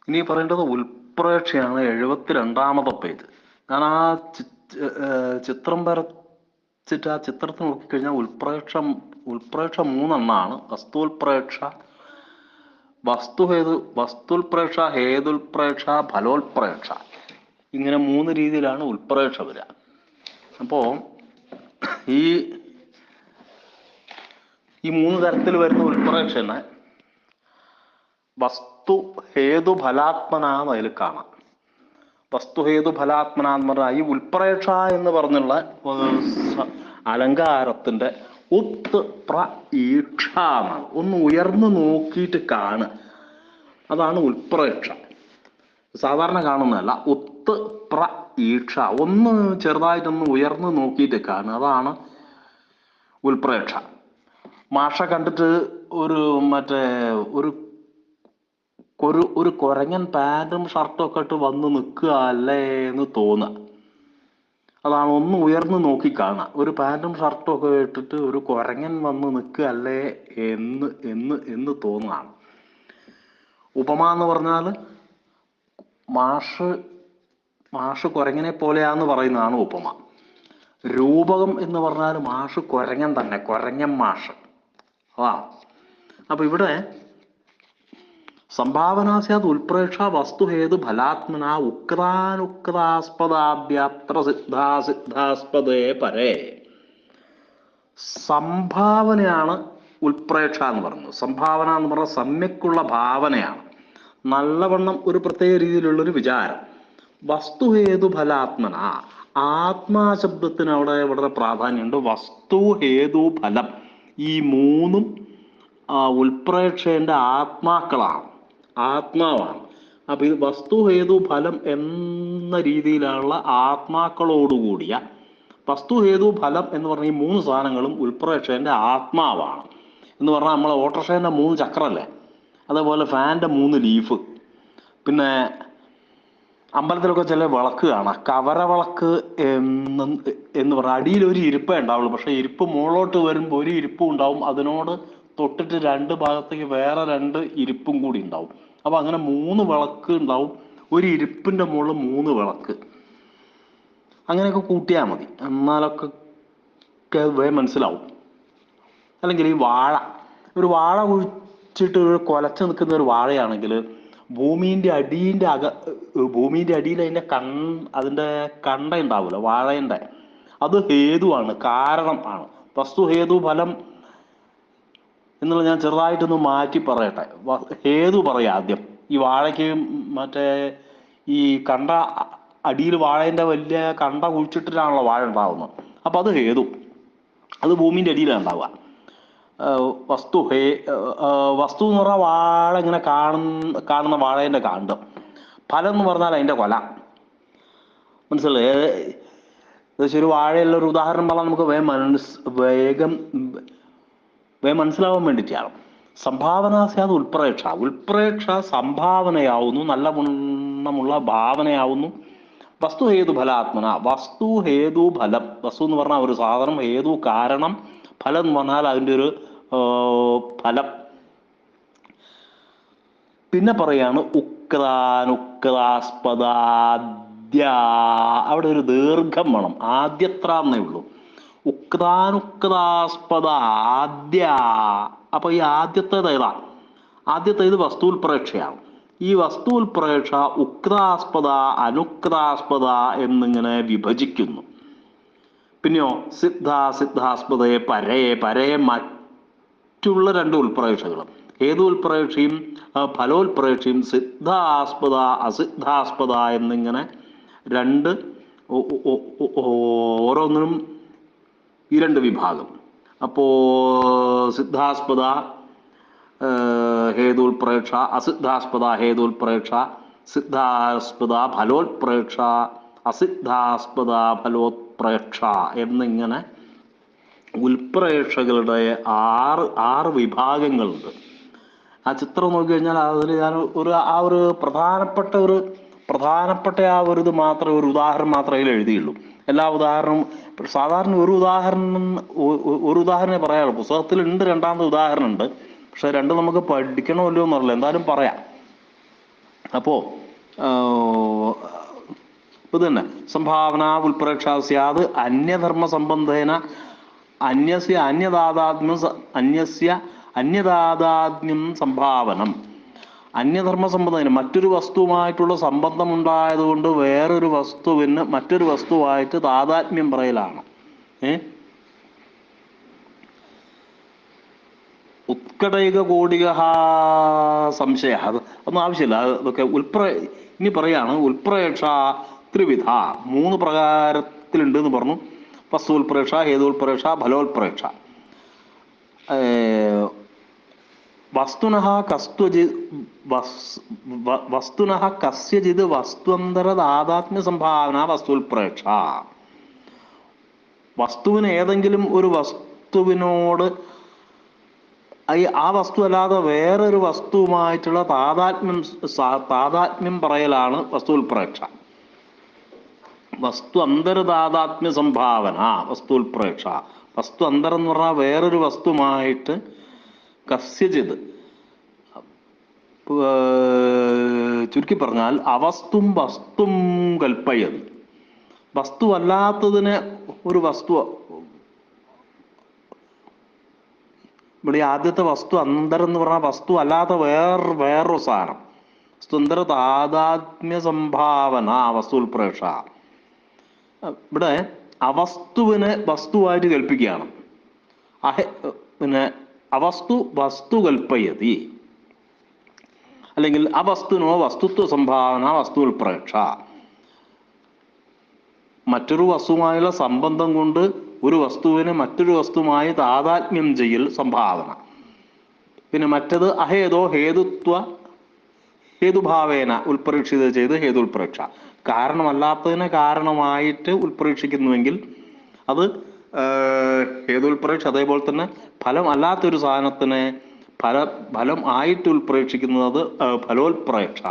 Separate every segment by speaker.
Speaker 1: ഇനി പറയേണ്ടത് ഉൽപ്രേക്ഷയാണ്. 72ാമത്തെ പേജ്. ഞാൻ ആ ചിത്രം വരച്ചിട്ട് ആ ചിത്രത്തിൽ നോക്കിക്കഴിഞ്ഞാൽ ഉൽപ്രേക്ഷ 3 വസ്തുൽപ്രേക്ഷ, വസ്തുൽപ്രേക്ഷ, ഹേതുൽപ്രേക്ഷ, ഫലോൽപ്രേക്ഷ. ഇങ്ങനെ 3 രീതിയിലാണ് ഉൽപ്രേക്ഷ വരിക. അപ്പോ ഈ 3 തരത്തിൽ വരുന്ന ഉൽപ്രേക്ഷനെ വസ്തു ഹേതു ഫലാത്മന അതിൽ കാണാം. വസ്തുഹേതു ഫലാത്മന എന്ന് പറഞ്ഞാൽ ഈ ഉൽപ്രേക്ഷ എന്ന് പറഞ്ഞുള്ള അലങ്കാരത്തിന്റെ ഉത്ത് പ്ര ഈക്ഷ എന്നാണ്. ഒന്ന് ഉയർന്നു നോക്കിയിട്ട് കാണുക, അതാണ് ഉൽപ്രേക്ഷ. സാധാരണ കാണുന്നതല്ല. ഉത്ത് പ്ര ഈക്ഷ, ഒന്ന് ചെറുതായിട്ടൊന്ന് ഉയർന്നു നോക്കിയിട്ട് കാണുക, അതാണ് ഉൽപ്രേക്ഷ. മാഷ കണ്ടിട്ട് ഒരു ഒരു ഒരു കുരങ്ങൻ പാൻറ്റും ഷർട്ടും ഒക്കെ ഇട്ട് വന്ന് നിൽക്കുക അല്ലേ എന്ന് തോന്നുക, അതാണ് ഒന്ന് ഉയർന്നു നോക്കി കാണുക. ഒരു പാൻറ്റും ഷർട്ടും ഒക്കെ ഇട്ടിട്ട് ഒരു കുരങ്ങൻ വന്ന് നിൽക്കുക അല്ലേ എന്ന് എന്ന് എന്ന് തോന്നുകയാണ്. ഉപമ എന്ന് പറഞ്ഞാൽ മാഷ് കുരങ്ങനെ പോലെയാന്ന് പറയുന്നതാണ് ഉപമ. രൂപകം എന്ന് പറഞ്ഞാൽ മാഷ് കുരങ്ങൻ തന്നെ, കുരങ്ങൻ മാഷ്. അപ്പൊ ഇവിടെ സംഭാവനാസ്യാത് ഉൽപ്രേക്ഷ വസ്തുഹേതു ഫലാത്മന ഉക്താനുക്താസ്പദാഭ്യത്ര സിദ്ധാസിദ്ധാസ്പദേ പരേ. സംഭാവനയാണ് ഉൽപ്രേക്ഷ എന്ന് പറയുന്നത്. സംഭാവന എന്ന് പറഞ്ഞാൽ സമ്യക്കുള്ള ഭാവനയാണ്, നല്ലവണ്ണം ഒരു പ്രത്യേക രീതിയിലുള്ളൊരു വിചാരം. വസ്തുഹേതു ഫലാത്മന, ആത്മാശബ്ദത്തിന് അവിടെ വളരെ പ്രാധാന്യമുണ്ട്. വസ്തു ഹേതു ഫലം, ഈ 3 ഉൽപ്രേക്ഷേന്റെ ആത്മാവാണ്. അപ്പൊ ഇത് വസ്തു ഹേതു ഫലം എന്ന രീതിയിലുള്ള ആത്മാക്കളോടുകൂടിയ, വസ്തു ഹേതു ഫലം എന്ന് പറഞ്ഞ ഈ 3 സാധനങ്ങളും ഉൽപ്രേക്ഷേന്റെ ആത്മാവാണ്. എന്ന് പറഞ്ഞാൽ നമ്മളെ ഓട്ടോറിക്ഷേന്റെ 3 ചക്രല്ലേ, അതേപോലെ ഫാൻ്റെ 3 ലീഫ്, പിന്നെ അമ്പലത്തിലൊക്കെ ചില വിളക്ക് കാണാം, കവര വിളക്ക് എന്ന് പറഞ്ഞാൽ അടിയിൽ ഒരു ഇരിപ്പേ ഉണ്ടാവുള്ളൂ. പക്ഷെ ഇരിപ്പ് മുകളിലോട്ട് വരുമ്പോൾ ഒരു ഇരിപ്പും ഉണ്ടാവും, അതിനോട് തൊട്ടിട്ട് 2 ഭാഗത്തേക്ക് വേറെ 2 ഇരിപ്പും കൂടി ഉണ്ടാവും. അപ്പൊ അങ്ങനെ 3 വിളക്ക് ഉണ്ടാവും, ഒരു ഇരിപ്പിന്റെ മുകളിൽ 3 വിളക്ക്. അങ്ങനെയൊക്കെ കൂട്ടിയാൽ മതി, എന്നാലൊക്കെ വേഗം മനസ്സിലാവും. അല്ലെങ്കിൽ ഈ ഒരു വാഴ കുഴിച്ചിട്ട് കൊലച്ച് നിൽക്കുന്ന ഒരു വാഴയാണെങ്കിൽ ഭൂമിന്റെ അടിയിൽ അതിന്റെ കണ്ട ഉണ്ടാവില്ല വാഴയുടെ, അത് ഹേതുവാണ്, കാരണം ആണ്. വസ്തു ഹേതു ഫലം എന്നുള്ളത് ഞാൻ ചെറുതായിട്ടൊന്ന് മാറ്റി പറയട്ടെ. ഹേതു പറയാം ആദ്യം. ഈ വാഴയ്ക്ക് ഈ കണ്ട അടിയിൽ വാഴേന്റെ വലിയ കണ്ട കുഴിച്ചിട്ടിട്ടാണല്ലോ വാഴ ഉണ്ടാവുന്നത്. അപ്പൊ അത് ഹേതു, അത് ഭൂമിന്റെ അടിയിലാണ് ഉണ്ടാവുക. വസ്തു എന്ന് പറഞ്ഞാൽ വാഴ ഇങ്ങനെ കാണുന്ന വാഴേന്റെ കാണ്ഡം. ഫലം എന്ന് പറഞ്ഞാൽ അതിന്റെ കൊല. മനസ്സിലായി? ഏകദേശം ഒരു വാഴയുള്ള ഒരു ഉദാഹരണം പറഞ്ഞാൽ നമുക്ക് വേഗം മനസ്സിലാവാൻ വേണ്ടിയിട്ടാണ്. സംഭാവനാസ്യാത് ഉൽപ്രേക്ഷ സംഭാവനയാവുന്നു, നല്ല വണ്ണമുള്ള ഭാവനയാവുന്നു. വസ്തു ഹേതു ഫലാത്മന, വസ്തു ഹേതു ഫലം. വസ്തു എന്ന് പറഞ്ഞാൽ ഒരു സാധനം, ഹേതു കാരണം, ഫലം എന്ന് പറഞ്ഞാൽ അതിൻ്റെ ഒരു ഫലം. പിന്നെ പറയാണ് ഉക്താനുക്താസ്പദാദ്യ, അവിടെ ഒരു ദീർഘം വേണം, ആദ്യത്രാന്നേ ഉള്ളൂ. ഉക്താനുക്താസ്പദ ആദ്യ. അപ്പൊ ഈ ആദ്യത്തേത് ഏതാ? ആദ്യത്തേത് വസ്തുൽപ്രേക്ഷയാണ്. ഈ വസ്തുൽപ്രേക്ഷ ഉക്താസ്പദ അനുക്താസ്പദ എന്നിങ്ങനെ വിഭജിക്കുന്നു. പിന്നെയോ സിദ്ധാസ്പദയെ പരേ മറ്റുള്ള 2 ഉൽപ്രേക്ഷകളും, ഏതു ഉൽപ്രേക്ഷയും ഫലോൽപ്രേക്ഷയും സിദ്ധാസ്പദ അസിദ്ധാസ്പദ എന്നിങ്ങനെ 2, ഓരോന്നിനും ഈ 2 വിഭാഗം. അപ്പോ സിദ്ധാസ്പദ ഹേതുൽപ്രേക്ഷ, അസിദ്ധാസ്പദ ഹേതുൽപ്രേക്ഷ, സിദ്ധാസ്പദ ഫലോൽപ്രേക്ഷ, അസിദ്ധാസ്പദ ഫലോത്പ്രേക്ഷ എന്നിങ്ങനെ ഉൽപ്രേക്ഷകളുടെ 6 വിഭാഗങ്ങളുണ്ട്. ആ ചിത്രം നോക്കി കഴിഞ്ഞാൽ അതിൽ ഞാൻ ഒരു പ്രധാനപ്പെട്ട ഇത് മാത്രമേ, ഒരു ഉദാഹരണം മാത്രമേ അതിൽ എഴുതിയുള്ളൂ. എല്ലാ ഉദാഹരണവും സാധാരണ ഒരു ഉദാഹരണമേ പറയാറുള്ളൂ. പുസ്തകത്തിലുണ്ട് 2ാമത്തെ ഉദാഹരണം ഉണ്ട്, പക്ഷെ 2 നമുക്ക് പഠിക്കണമല്ലോ എന്നറിയില്ല, എന്തായാലും പറയാം. അപ്പോൾ ഇത് തന്നെ സംഭാവന ഉൽപ്രേക്ഷ സ്യാത് അന്യധർമ്മ സംബന്ധേന അന്യസ്യ അന്യദാതാത്മ്യം സംഭാവനം. അന്യധർമ്മ സംബന്ധേന മറ്റൊരു വസ്തുവുമായിട്ടുള്ള സംബന്ധം ഉണ്ടായതുകൊണ്ട് വേറൊരു വസ്തുവിന് മറ്റൊരു വസ്തുവായിട്ട് താതാത്മ്യം പറയലാണ്. ഉത്കടൈക കോടിക സംശയ, അതൊന്നും ആവശ്യമില്ല. അതൊക്കെ ഇനി പറയാണ് ഉൽപ്രേക്ഷ ത്രിവിധ, 3 പ്രകാരത്തിലുണ്ട് എന്ന് പറഞ്ഞു. വസ്തുൽപ്രേക്ഷ, ഹേതുൽപ്രേക്ഷ, ഫലോൽപ്രേക്ഷ. വസ്തുനഃ കസ്യചിത് വസ്തുന്തര താതാത്മ്യ സംഭാവന വസ്തുൽപ്രേക്ഷ. വസ്തുവിന് ഏതെങ്കിലും ഒരു വസ്തുവിനോട് ആ വസ്തു അല്ലാതെ വേറൊരു വസ്തുവുമായിട്ടുള്ള താതാത്മ്യം പറയലാണ് വസ്തുൽപ്രേക്ഷ. വസ്തു അന്തർതാതാത്മ്യ സംഭാവന വസ്തുൽപ്രേക്ഷ. വസ്തു അന്തരം എന്ന് പറഞ്ഞാൽ വേറൊരു വസ്തുമായിട്ട് കസ്യചിത്, ചുരുക്കി പറഞ്ഞാൽ അവസ്തും വസ്തും കൽപ്പയത്. വസ്തു അല്ലാത്തതിനെ ഒരു വസ്തു, ഇവിടെ ആദ്യത്തെ വസ്തു അന്തരം എന്ന് പറഞ്ഞാൽ വസ്തു അല്ലാത്ത വേറൊരു സാധനം, വസ്തുന്തര താതാത്മ്യ സംഭാവന വസ്തുൽപ്രേക്ഷ. ഇവിടെ അവസ്തുവിനെ വസ്തുവായിട്ട് കൽപ്പിക്കുകയാണ്. പിന്നെ അവസ്തു വസ്തു കൽപ്പയതി, അല്ലെങ്കിൽ അവസ്തുനോ വസ്തുത്വ സംഭാവന വസ്തുൽപ്രേക്ഷ. മറ്റൊരു വസ്തുവുമായുള്ള സംബന്ധം കൊണ്ട് ഒരു വസ്തുവിനെ മറ്റൊരു വസ്തുവുമായി താതാത്മ്യം ചെയ്യൽ സംഭാവന. പിന്നെ മറ്റത് അഹേതോ ഹേതുഭാവേന ഉൽപ്രേക്ഷിത ചെയ്ത് ഹേതുൽപ്രേക്ഷ. കാരണമല്ലാത്തതിനെ കാരണമായിട്ട് ഉൽപ്രേക്ഷിക്കുന്നുവെങ്കിൽ അത് ഹേതുൽപ്രേക്ഷ. അതേപോലെ തന്നെ ഫലം അല്ലാത്തൊരു സാധനത്തിനെ ഫലം ആയിട്ട് ഉൽപ്രേക്ഷിക്കുന്നത് ഫലോൽപ്രേക്ഷ.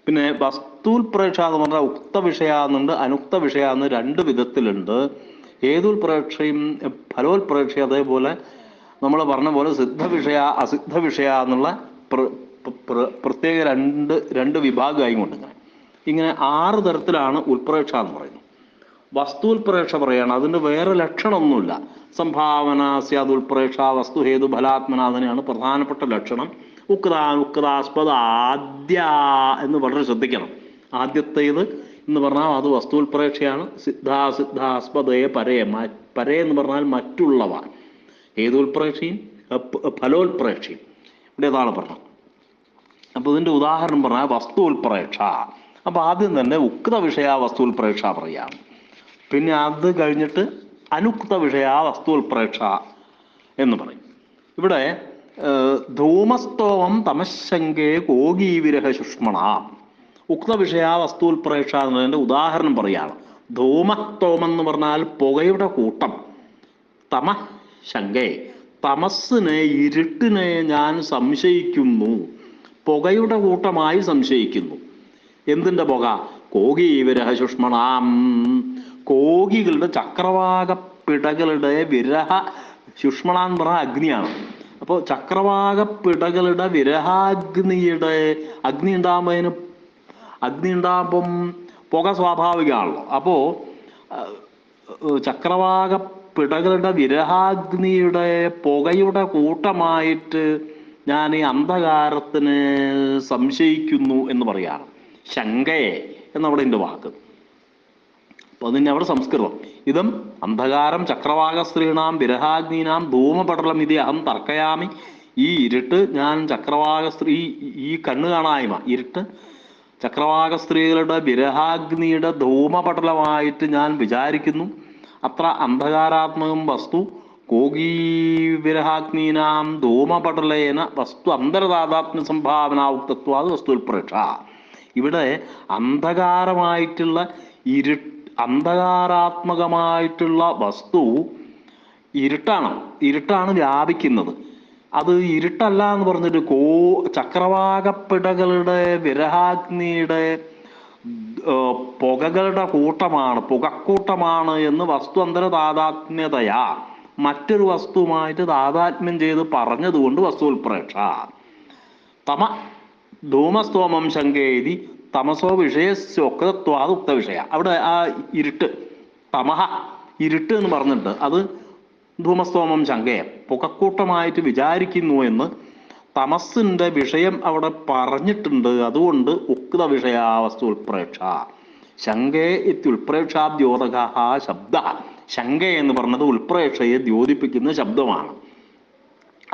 Speaker 1: പിന്നെ വസ്തുൽപ്രേക്ഷ എന്ന് പറഞ്ഞാൽ ഉക്ത വിഷയ എന്നുണ്ട്, അനുക്ത വിഷയ എന്ന് 2 വിധത്തിലുണ്ട്. ഹേതുൽപ്രേക്ഷയും ഫലോൽപ്രേക്ഷയും അതേപോലെ നമ്മൾ പറഞ്ഞ പോലെ സിദ്ധ വിഷയ അസിദ്ധ വിഷയ എന്നുള്ള പ്രത്യേക രണ്ട് വിഭാഗമായി കൊണ്ട് ഇങ്ങനെ 6 തരത്തിലാണ് ഉൽപ്രേക്ഷ എന്ന് പറയുന്നത്. വസ്തുൽപ്രേക്ഷ പറയാണ്, അതിൻ്റെ വേറെ ലക്ഷണമൊന്നുമില്ല. സംഭാവന സ്യാദ് ഉൽപ്രേക്ഷ വസ്തു ഹേതു ഫലാത്മന, അതിനെയാണ് പ്രധാനപ്പെട്ട ലക്ഷണം. ഉക്താസ്പദ ആദ്യ എന്ന് വളരെ ശ്രദ്ധിക്കണം. ആദ്യത്തേത് എന്ന് പറഞ്ഞാൽ അത് വസ്തുൽപ്രേക്ഷയാണ്. സിദ്ധാസിദ്ധാസ്പദയെ പരേ എന്ന് പറഞ്ഞാൽ മറ്റുള്ളവ. ഹേതുൽപ്രേക്ഷയും ഫലോൽപ്രേക്ഷയും ഇവിടെ അതാണ് പറഞ്ഞത്. അപ്പോൾ ഇതിൻ്റെ ഉദാഹരണം പറഞ്ഞാൽ വസ്തുൽപ്രേക്ഷ. അപ്പോൾ ആദ്യം തന്നെ ഉക്ത വിഷയ വസ്തുൽപ്രേക്ഷ പറയാം. പിന്നെ അത് കഴിഞ്ഞിട്ട് അനുക്ത വിഷയ വസ്തുൽപ്രേക്ഷ എന്ന് പറയും. ഇവിടെ ധൂമസ്തോമം തമശങ്കേ കോഗീവിരഹ ശുഷ്മണ. ഉക്ത വിഷയ വസ്തുൽപ്രേക്ഷ എന്നതിൻ്റെ ഉദാഹരണം പറയാണ്. ധൂമസ്തോമം എന്ന് പറഞ്ഞാൽ പുകയുടെ കൂട്ടം. തമശങ്കേ, തമസ്സിനെ ഇരുട്ടിനെ ഞാൻ സംശയിക്കുന്നു, പുകയുടെ കൂട്ടമായി സംശയിക്കുന്നു. എന്തിൻ്റെ പുക? കോഗീവിരഹ ശുഷ്മണാം, കോകികളുടെ ചക്രവാകപ്പിടകളുടെ വിരഹ. ശുഷ്മണ എന്ന് പറഞ്ഞാൽ അഗ്നിയാണ്. അപ്പോൾ ചക്രവാകപ്പിടകളുടെ വിരഹാഗ്നിയുടെ അഗ്നി ഉണ്ടാകുമ്പം പുക സ്വാഭാവികമാണല്ലോ. അപ്പോൾ ചക്രവാകപ്പിടകളുടെ വിരഹാഗ്നിയുടെ പുകയുടെ കൂട്ടമായിട്ട് ഞാൻ ഈ അന്ധകാരത്തിന് സംശയിക്കുന്നു എന്ന് പറയാണ്. ശങ്കയെ എന്നവിടെ എൻ്റെ വാക്ക്. അപ്പോൾ അതിന് അവിടെ സംസ്കൃതം. ഇതം അന്ധകാരം ചക്രവാക സ്ത്രീണാം വിരഹാഗ്നീനാം ധൂമപടലം ഇത് അഹം തർക്കയാമി. ഈ ഇരുട്ട് ഞാൻ ചക്രവാക സ്ത്രീ, ഈ കണ്ണ് കാണായ്മ ഇരുട്ട് ചക്രവാക സ്ത്രീകളുടെ വിരഹാഗ്നിയുടെ ധൂമപടലമായിട്ട് ഞാൻ വിചാരിക്കുന്നു. അത്ര അന്ധകാരാത്മകം വസ്തു കോഗീ വിരഹാഗ്നീനാം ധൂമപടലേന വസ്തു അന്തർതാതാത്മ്യ സംഭാവന ഉക്തത്വാത് വസ്തുൽപ്രേക്ഷ. ഇവിടെ അന്ധകാരമായിട്ടുള്ള അന്ധകാരാത്മകമായിട്ടുള്ള വസ്തു ഇരുട്ടാണ് വ്യാപിക്കുന്നത്. അത് ഇരുട്ടല്ല എന്ന് പറഞ്ഞിട്ട് ചക്രവാകപ്പിടകളുടെ വിരഹാഗ്നിയുടെ പുകകളുടെ പുകക്കൂട്ടമാണ് എന്ന് വസ്തു അന്തര താതാത്മ്യതയാ മറ്റൊരു വസ്തുവുമായിട്ട് താതാത്മ്യം ചെയ്ത് പറഞ്ഞതുകൊണ്ട് വസ്തുൽപ്രേക്ഷ. ധൂമസ്തോമം ശങ്കേതി തമസോ വിഷയസ്യോക്തത്വാത് ഉക്ത വിഷയ. അവിടെ ആ ഇരുട്ട്, തമഹ ഇരുട്ട് എന്ന് പറഞ്ഞിട്ട് അത് ധൂമസ്തോമം ശങ്കയ പുകക്കൂട്ടമായിട്ട് വിചാരിക്കുന്നു എന്ന് തമസ്സിന്റെ വിഷയം അവിടെ പറഞ്ഞിട്ടുണ്ട്. അതുകൊണ്ട് ഉക്ത വിഷയാവസ്തു ഉൽപ്രേക്ഷ ശങ്കേ ഇത്യുൽപ്രേക്ഷാദ്യോതക ശബ്ദ. ശങ്ക എന്ന് പറഞ്ഞത് ഉൽപ്രേക്ഷയെ ദ്യോതിപ്പിക്കുന്ന ശബ്ദമാണ്.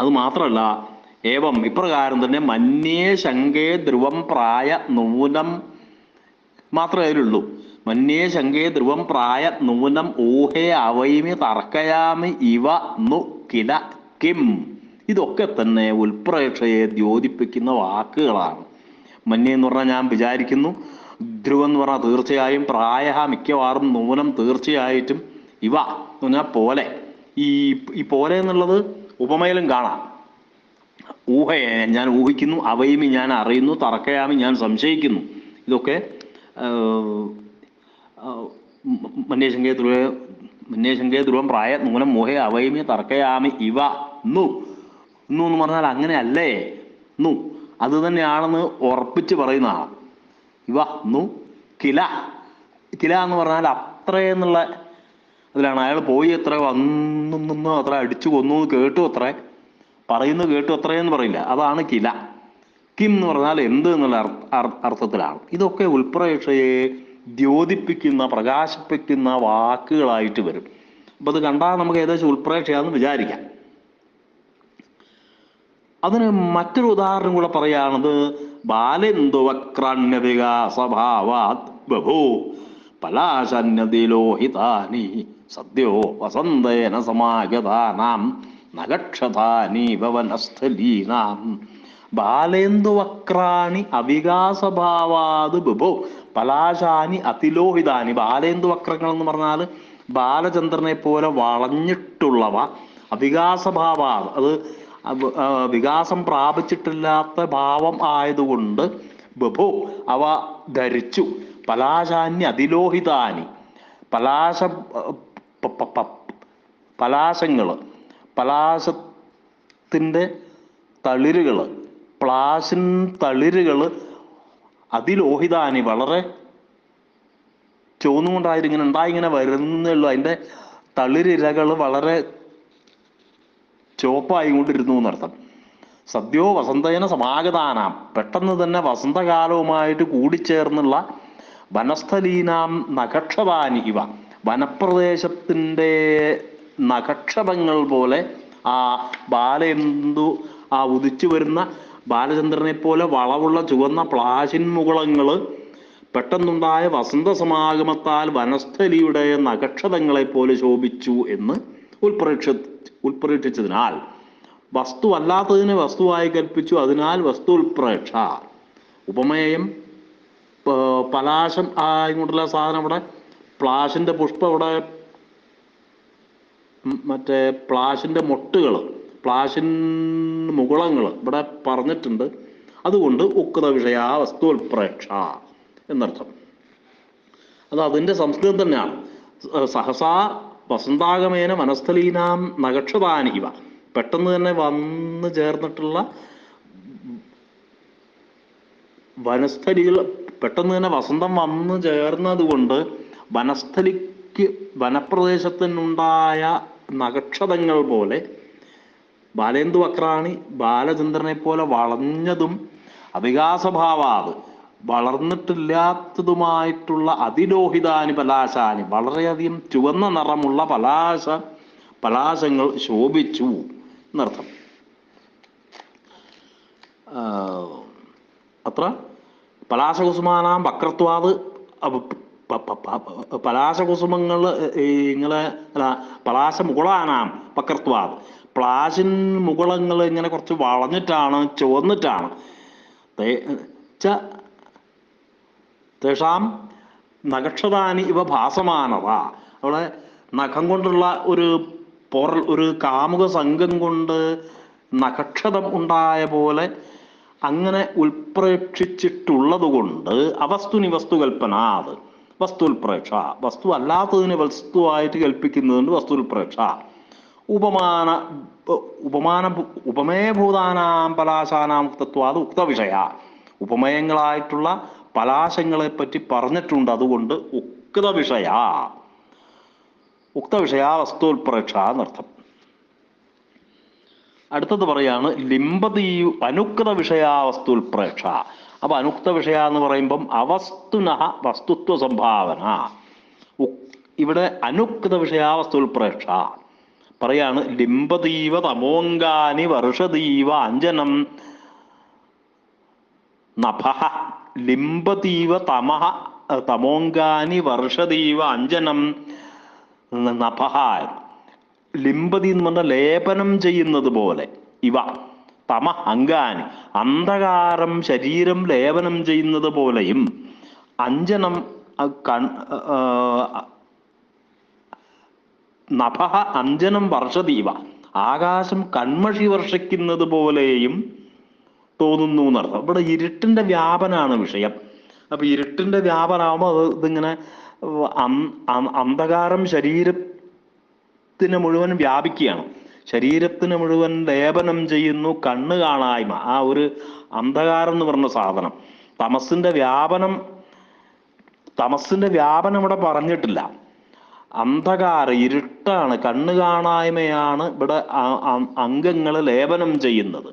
Speaker 1: അത് മാത്രമല്ല, ഏവം ഇപ്രകാരം തന്നെ മന്യേ ശങ്കേ ധ്രുവം പ്രായ നൂനം മാത്രമേ അതിലുള്ളൂ. മന്യേ ശങ്കേ ധ്രുവം പ്രായ നൂനം ഊഹേ അവൈമി തർക്കയാമി ഇവ നു കില കിം. ഇതൊക്കെ തന്നെ ഉൽപ്രേക്ഷയെ ദ്യോതിപ്പിക്കുന്ന വാക്കുകളാണ്. മന്യ എന്ന് പറഞ്ഞാൽ ഞാൻ വിചാരിക്കുന്നു, ധ്രുവം എന്ന് പറഞ്ഞാൽ തീർച്ചയായും, പ്രായ മിക്കവാറും, നൂനം തീർച്ചയായിട്ടും, ഇവ എന്ന് പറഞ്ഞാൽ പോലെ. ഈ പോലെ എന്നുള്ളത് ഉപമയിലും കാണാം. ഊഹയെ ഞാൻ ഊഹിക്കുന്നു, അവൈമി ഞാൻ അറിയുന്നു, തർക്കയാമി ഞാൻ സംശയിക്കുന്നു. ഇതൊക്കെ മന്യശങ്കേ ധ്രുവം പ്രായ നൂനം മോഹേ അവൈമി തർക്കയാമി ഇവ നു. എന്ന് പറഞ്ഞാൽ അങ്ങനെയല്ലേ, നു അത് തന്നെയാണെന്ന് ഉറപ്പിച്ച് പറയുന്നതാണ്. ഇവ നു കില. കില എന്ന് പറഞ്ഞാൽ അത്ര എന്നുള്ള അതിലാണ്. അയാൾ പോയി അത്ര വന്നു അത്ര അടിച്ചു കൊന്നു കേട്ടു അത്ര പറയുന്നു കേട്ടു അത്രയെന്ന് പറയില്ല, അതാണ് കില. കിം എന്ന് പറഞ്ഞാൽ എന്ത് എന്നുള്ള അർത്ഥത്തിലാണ്. ഇതൊക്കെ ഉൽപ്രേക്ഷയെ ദ്യോതിപ്പിക്കുന്ന, പ്രകാശിപ്പിക്കുന്ന വാക്കുകളായിട്ട് വരും. അപ്പൊ അത് കണ്ടാൽ നമുക്ക് ഏകദേശം ഉൽപ്രേക്ഷയാന്ന് വിചാരിക്കാം. അതിന് മറ്റൊരു ഉദാഹരണം കൂടെ പറയുകയാണത് ബാലെന്തുവക്രാണ്യവികാസഭാവാത് ബഭൂ പലാശന്യതിലോഹിതാനി സദ്യോ വസന്തേന സമാഗതാനാം നഗക്ഷതാനീവ വനസ്ഥലീനാം. ബാലേന്ദുവക്രാണി അവികാസഭാവാത് ബഭോ പലാശാനി അതിലോഹിതാനി. ബാലേന്ദുവക്രങ്ങൾ എന്ന് പറഞ്ഞാൽ ബാലചന്ദ്രനെ പോലെ വളഞ്ഞിട്ടുള്ളവ. അവികാസഭാവാത് അത് വികാസം പ്രാപിച്ചിട്ടില്ലാത്ത ഭാവം ആയതുകൊണ്ട് ബഭോ അവ ധരിച്ചു. പലാശാന്യ അതിലോഹിതാനി പലാശങ്ങള്, പലാശത്തിൻ്റെ തളിരുകള്, പ്ലാശിൻ തളിരുകള് അതിലോഹിതാനി വളരെ ചുവന്നുകൊണ്ടായിരിങ്ങനെ ഇങ്ങനെ വരുന്നുള്ളൂ. അതിൻ്റെ തളിരിരകൾ വളരെ ചുവപ്പായിക്കൊണ്ടിരുന്നു എന്നർത്ഥം. സദ്യോ വസന്തേന സമാഗതാനാം പെട്ടെന്ന് തന്നെ വസന്തകാലവുമായിട്ട് കൂടിച്ചേർന്നുള്ള വനസ്ഥലീനാം നഖക്ഷതാനി ഇവ വനപ്രദേശത്തിൻ്റെ നഖക്ഷതങ്ങൾ പോലെ ആ ബാലേന്ദു ആ ഉദിച്ചു വരുന്ന ബാലചന്ദ്രനെ പോലെ വളവുള്ള ചുവന്ന പ്ലാശിൻ മുകുളങ്ങള് പെട്ടെന്നുണ്ടായ വസന്ത സമാഗമത്താൽ വനസ്ഥലിയുടെ നഖക്ഷതങ്ങളെ പോലെ ശോഭിച്ചു എന്ന് ഉൽപ്രേക്ഷിച്ചതിനാൽ വസ്തു അല്ലാത്തതിനെ വസ്തുവായി കൽപ്പിച്ചു. അതിനാൽ വസ്തു ഉൽപ്രേക്ഷ. ഉപമേയം പലാശം ഇങ്ങോട്ടുള്ള സാധനം ഇവിടെ പ്ലാശിന്റെ പുഷ്പം ഇവിടെ മറ്റേ പ്ലാശിന്റെ മൊട്ടുകൾ, പ്ലാശിൻ മുകുളങ്ങൾ ഇവിടെ പറഞ്ഞിട്ടുണ്ട്. അതുകൊണ്ട് ഉക്ത വിഷയ വസ്തു ഉൽപ്രേക്ഷ എന്നർത്ഥം. അത് അതിൻ്റെ സംസ്കൃതം തന്നെയാണ്. സഹസാ വസന്താഗമേന വനസ്ഥലീനാം നഗക്ഷതാനി ഇവ പെട്ടെന്ന് തന്നെ വന്നു ചേർന്നിട്ടുള്ള വനസ്ഥലികൾ, പെട്ടെന്ന് തന്നെ വസന്തം വന്നു ചേർന്നത് കൊണ്ട് വനസ്ഥലിക്ക് വനപ്രദേശത്തിനുണ്ടായ നഗക്ഷതങ്ങൾ പോലെ ബാലേന്ദു വക്രാണി ബാലചന്ദ്രനെ പോലെ വളഞ്ഞതും അവികാസഭാവാത് വളർന്നിട്ടില്ലാത്തതുമായിട്ടുള്ള അതിലോഹിതാനി പലാശാനി വളരെയധികം ചുവന്ന നിറമുള്ള പലാശങ്ങൾ ശോഭിച്ചു എന്നർത്ഥം. അത്ര പലാശകുസുമാനാം വക്രത്വാത് പലാശകുസുമങ്ങൾ ഇങ്ങനെ പലാശമുകുളാനാം വക്രത്വാത് പ്ലാശിൻ മുകുളങ്ങൾ ഇങ്ങനെ കുറച്ച് വളഞ്ഞിട്ടാണ്, ചുവന്നിട്ടാണ്. തേഷാം നഖക്ഷതാനി ഇവ ഭാസമാനത. അവിടെ നഖം കൊണ്ടുള്ള ഒരു കാമുക സംഘം കൊണ്ട് നഖക്ഷതം ഉണ്ടായ പോലെ അങ്ങനെ ഉൽപ്രേക്ഷിച്ചിട്ടുള്ളത് കൊണ്ട് അവസ്തുനി വസ്തു കൽപ്പന. അത് വസ്തു ഉൽപ്രേക്ഷ. വസ്തു അല്ലാത്തതിനെ വസ്തുവായിട്ട് കൽപ്പിക്കുന്നതുകൊണ്ട് വസ്തു ഉൽപ്രേക്ഷ. ഉപമേഭൂതാനാം പലാശാനാം ഉക്തത്വാത് ഉക്ത വിഷയ. ഉപമയങ്ങളായിട്ടുള്ള പലാശങ്ങളെ പറ്റി പറഞ്ഞിട്ടുണ്ട്. അതുകൊണ്ട് ഉക്ത വിഷയ വസ്തുൽപ്രേക്ഷ എന്നർത്ഥം. അടുത്തത് പറയാണ് അനുക്ത വിഷയ വസ്തുൽപ്രേക്ഷ. അപ്പൊ അനുക്ത വിഷയ എന്ന് പറയുമ്പം അവസ്തുനഃ വസ്തുത്വ സംഭാവന. ഇവിടെ അനുക്ത വിഷയ വസ്തുൽപ്രേക്ഷ പറയാണ് ലിംബതീവ തമോങ്കാനി വർഷതീവ അഞ്ജനം നഭഃ. ലിംബതീവ തമോങ്കാനി വർഷതീവ അഞ്ജനം നഭഃ. ലിംബതി എന്ന് പറഞ്ഞാൽ ലേപനം ചെയ്യുന്നത് പോലെ. ഇവ തമ അങ്കാനി, അന്ധകാരം ശരീരം ലേപനം ചെയ്യുന്നത് പോലെയും, അഞ്ജനം നഭഃ അഞ്ജനം വർഷതീവ, ആകാശം കൺമഷി വർഷിക്കുന്നത് പോലെയും തോന്നുന്നു എന്നർത്ഥം. ഇവിടെ ഇരുട്ടിന്റെ വ്യാപനാണ് വിഷയം. അപ്പൊ ഇരുട്ടിന്റെ വ്യാപനാകുമ്പോൾ ഇതിങ്ങനെ അന്ധകാരം ശരീരത്തിന് മുഴുവൻ വ്യാപിക്കുകയാണ്. ശരീരത്തിന് മുഴുവൻ ലേപനം ചെയ്യുന്നു കണ്ണ് കാണായ്മ, ആ ഒരു അന്ധകാരം എന്ന് പറഞ്ഞ സാധനം. തമസിന്റെ വ്യാപനം ഇവിടെ പറഞ്ഞിട്ടില്ല. അന്ധകാരം, ഇരുട്ടാണ്, കണ്ണ് കാണായ്മയാണ് ഇവിടെ അംഗങ്ങൾ ലേപനം ചെയ്യുന്നത്.